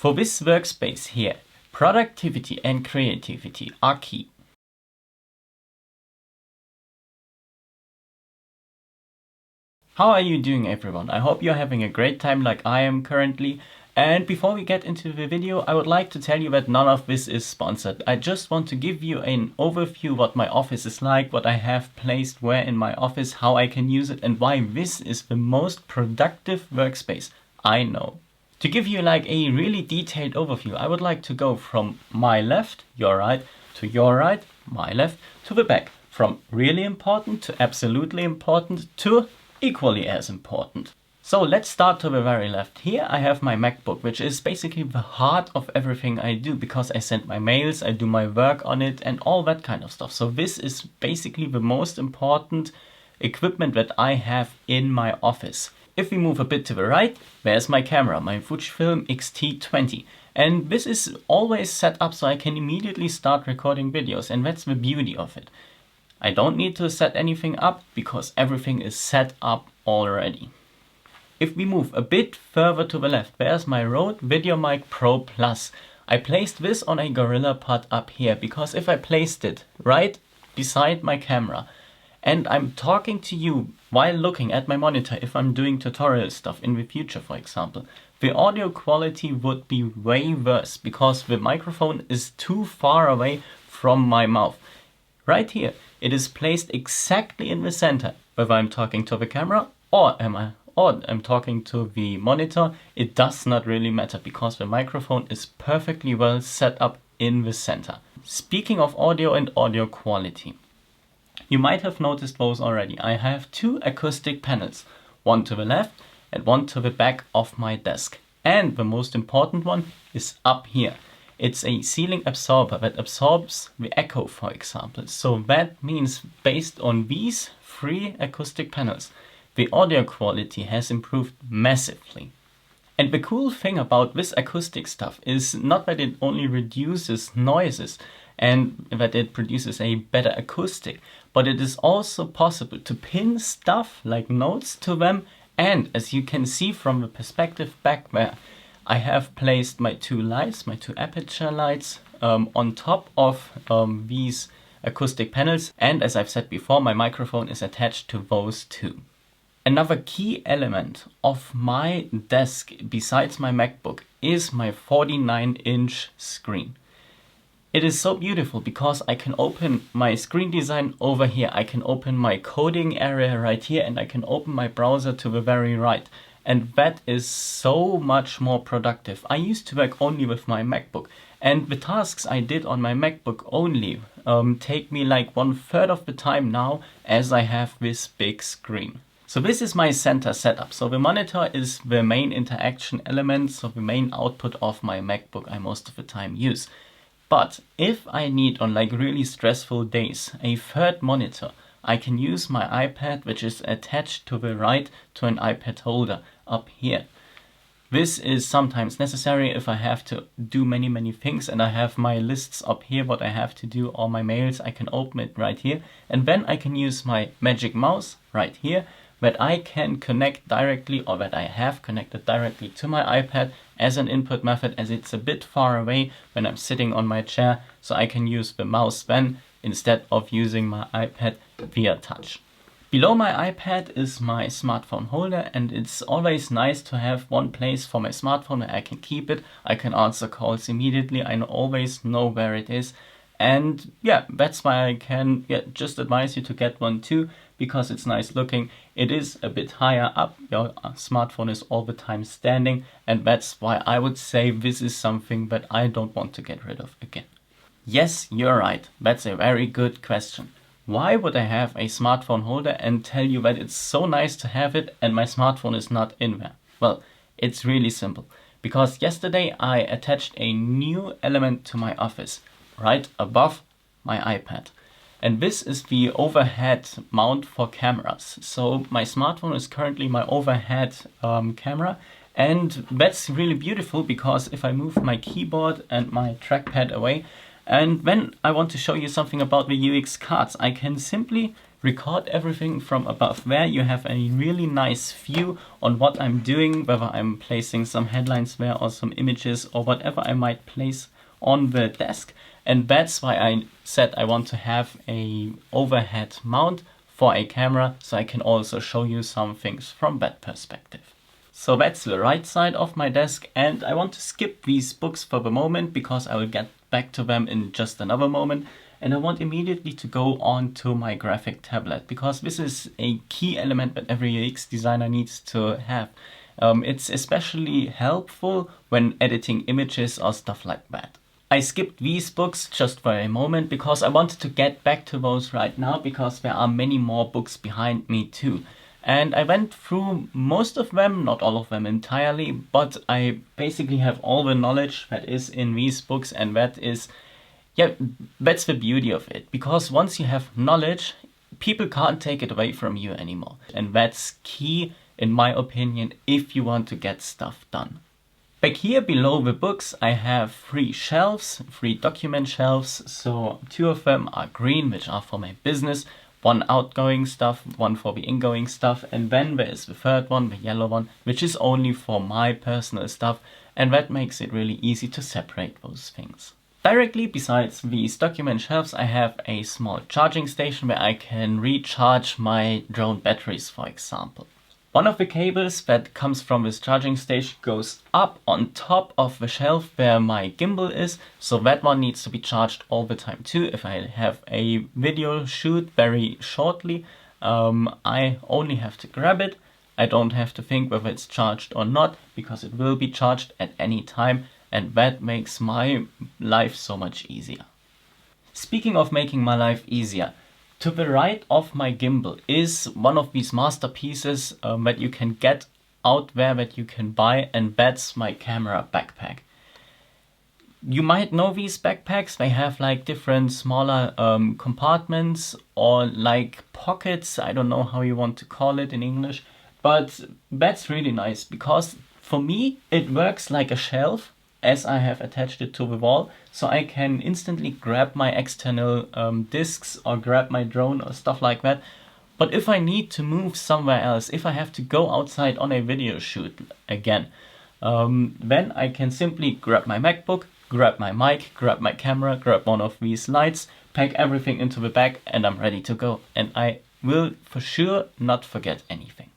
For this workspace here, productivity and creativity are key. How are you doing, everyone? I hope you're having a great time like I am currently. And before we get into the video, I would like to tell you that none of this is sponsored. I just want to give you an overview what my office is like, what I have placed where in my office, how I can use it, and why this is the most productive workspace I know. To give you like a really detailed overview, I would like to go from my left, your right, to your right, my left, to the back. From really important to absolutely important to equally as important. So let's start to the very left. Here I have my MacBook, which is basically the heart of everything I do because I send my mails, I do my work on it and all that kind of stuff. So this is basically the most important equipment that I have in my office. If we move a bit to the right, there's my camera, my Fujifilm X-T20. And this is always set up so I can immediately start recording videos, and that's the beauty of it. I don't need to set anything up because everything is set up already. If we move a bit further to the left, there's my Rode VideoMic Pro Plus. I placed this on a Gorilla Pod up here because if I placed it right beside my camera and I'm talking to you while looking at my monitor, if I'm doing tutorial stuff in the future, for example, the audio quality would be way worse because the microphone is too far away from my mouth. Right here, it is placed exactly in the center. Whether I'm talking to the camera or I'm talking to the monitor, it does not really matter because the microphone is perfectly well set up in the center. Speaking of audio and audio quality, you might have noticed those already. I have two acoustic panels, one to the left and one to the back of my desk. And the most important one is up here. It's a ceiling absorber that absorbs the echo, for example. So that means based on these three acoustic panels, the audio quality has improved massively. And the cool thing about this acoustic stuff is not that it only reduces noises and that it produces a better acoustic, but it is also possible to pin stuff like notes to them. And as you can see from the perspective back there, I have placed my two lights, my two aperture lights on top of these acoustic panels. And as I've said before, my microphone is attached to those two. Another key element of my desk besides my MacBook is my 49-inch screen. It is so beautiful because I can open my screen design over here, I can open my coding area right here, and I can open my browser to the very right. And that is so much more productive. I used to work only with my MacBook, and the tasks I did on my MacBook only take me like 1/3 of the time now as I have this big screen. So this is my center setup. So the monitor is the main interaction element, so the main output of my MacBook I most of the time use. But if I need on like really stressful days a third monitor, I can use my iPad, which is attached to the right to an iPad holder up here. This is sometimes necessary if I have to do many things and I have my lists up here, what I have to do, all my mails, I can open it right here. And then I can use my magic mouse right here that I can connect directly, or that I have connected directly to my iPad as an input method, as it's a bit far away when I'm sitting on my chair, so I can use the mouse then instead of using my iPad via touch. Below my iPad is my smartphone holder, and it's always nice to have one place for my smartphone where I can keep it. I can answer calls immediately, I always know where it is. And yeah, that's why I can just advise you to get one too, because it's nice looking. It is a bit higher up, your smartphone is all the time standing, and that's why I would say this is something that I don't want to get rid of again. Yes, you're right, that's a very good question. Why would I have a smartphone holder and tell you that it's so nice to have it and my smartphone is not in there? Well, it's really simple. Because yesterday I attached a new element to my office, right above my iPad. And this is the overhead mount for cameras. So my smartphone is currently my overhead camera. And that's really beautiful because if I move my keyboard and my trackpad away, and when I want to show you something about the UX cards, I can simply record everything from above there. You have a really nice view on what I'm doing, whether I'm placing some headlines there or some images or whatever I might place on the desk. And that's why I said I want to have a overhead mount for a camera, so I can also show you some things from that perspective. So that's the right side of my desk, and I want to skip these books for the moment because I will get back to them in just another moment. And I want immediately to go on to my graphic tablet, because this is a key element that every UX designer needs to have. It's especially helpful when editing images or stuff like that. I skipped these books just for a moment because I wanted to get back to those right now, because there are many more books behind me too. And I went through most of them, not all of them entirely, but I basically have all the knowledge that is in these books, and that's the beauty of it. Because once you have knowledge, people can't take it away from you anymore. And that's key, in my opinion, if you want to get stuff done. Back here below the books, I have 3 shelves, 3 document shelves. So 2 of them are green, which are for my business. 1 outgoing stuff, 1 for the ingoing stuff, and then there is the 3rd one, the yellow one, which is only for my personal stuff, and that makes it really easy to separate those things. Directly besides these document shelves, I have a small charging station where I can recharge my drone batteries, for example. One of the cables that comes from this charging station goes up on top of the shelf where my gimbal is, so that one needs to be charged all the time too. If I have a video shoot very shortly, I only have to grab it. I don't have to think whether it's charged or not, because it will be charged at any time, and that makes my life so much easier. Speaking of making my life easier, to the right of my gimbal is one of these masterpieces that you can get out there, that you can buy, and that's my camera backpack. You might know these backpacks. They have like different smaller compartments or like pockets. I don't know how you want to call it in English, but that's really nice because for me it works like a shelf, as I have attached it to the wall, so I can instantly grab my external discs or grab my drone or stuff like that. But if I need to move somewhere else, if I have to go outside on a video shoot again, then I can simply grab my MacBook, grab my mic, grab my camera, grab one of these lights, pack everything into the bag, and I'm ready to go. And I will for sure not forget anything.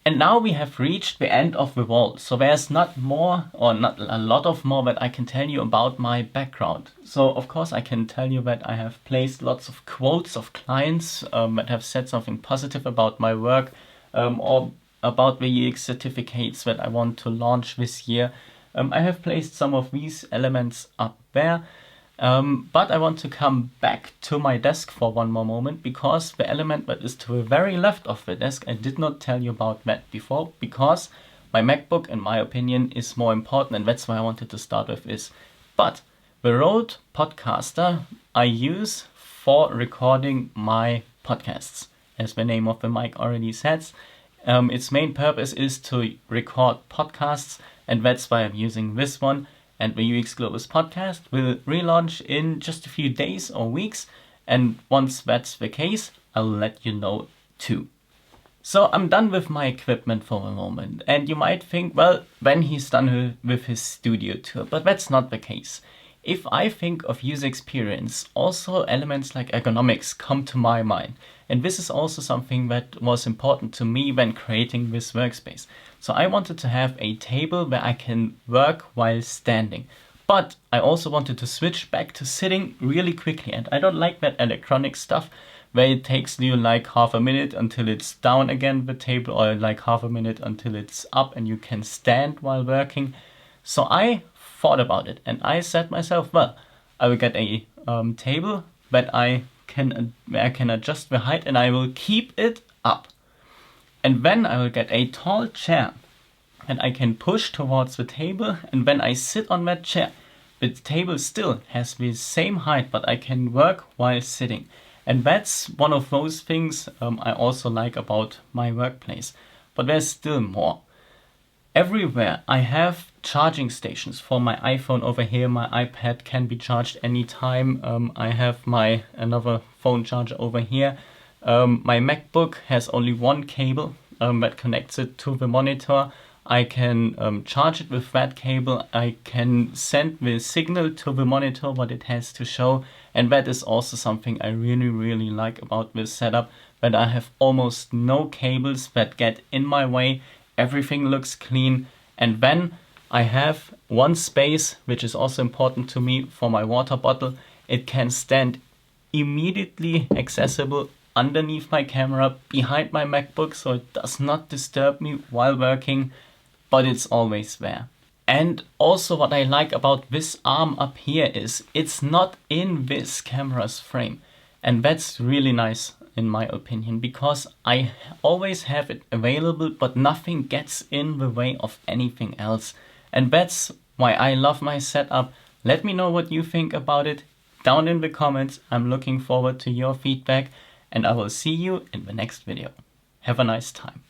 And now we have reached the end of the wall, so there's not more, or not a lot of more, that I can tell you about my background. So of course I can tell you that I have placed lots of quotes of clients that have said something positive about my work, or about the UX certificates that I want to launch this year. I have placed some of these elements up there. But I want to come back to my desk for one more moment, because the element that is to the very left of the desk, I did not tell you about that before, because my MacBook, in my opinion, is more important, and that's why I wanted to start with this. But the Rode Podcaster I use for recording my podcasts, as the name of the mic already says. Its main purpose is to record podcasts, and that's why I'm using this one. And the UX Globus podcast will relaunch in just a few days or weeks. And once that's the case, I'll let you know too. So I'm done with my equipment for the moment. And you might think, well, then he's done with his studio tour. But that's not the case. If I think of user experience, also elements like ergonomics come to my mind. And this is also something that was important to me when creating this workspace. So I wanted to have a table where I can work while standing. But I also wanted to switch back to sitting really quickly. And I don't like that electronic stuff where it takes you like half a minute until it's down again the table, or like half a minute until it's up and you can stand while working. So I thought about it and I said myself, well, I will get a table that I can adjust the height, and I will keep it up. And then I will get a tall chair and I can push towards the table, and when I sit on that chair, the table still has the same height, but I can work while sitting. And that's one of those things I also like about my workplace. But there's still more. Everywhere I have charging stations for my iPhone over here. My iPad can be charged anytime. I have my another phone charger over here. My MacBook has only one cable that connects it to the monitor. I can charge it with that cable. I can send the signal to the monitor what it has to show, and that is also something I really like about this setup, that I have almost no cables that get in my way. Everything looks clean, and then I have one space which is also important to me for my water bottle. It can stand immediately accessible underneath my camera, behind my MacBook, so it does not disturb me while working, but it's always there. And also what I like about this arm up here is it's not in this camera's frame. And that's really nice in my opinion, because I always have it available, but nothing gets in the way of anything else. And that's why I love my setup. Let me know what you think about it down in the comments. I'm looking forward to your feedback, and I will see you in the next video. Have a nice time.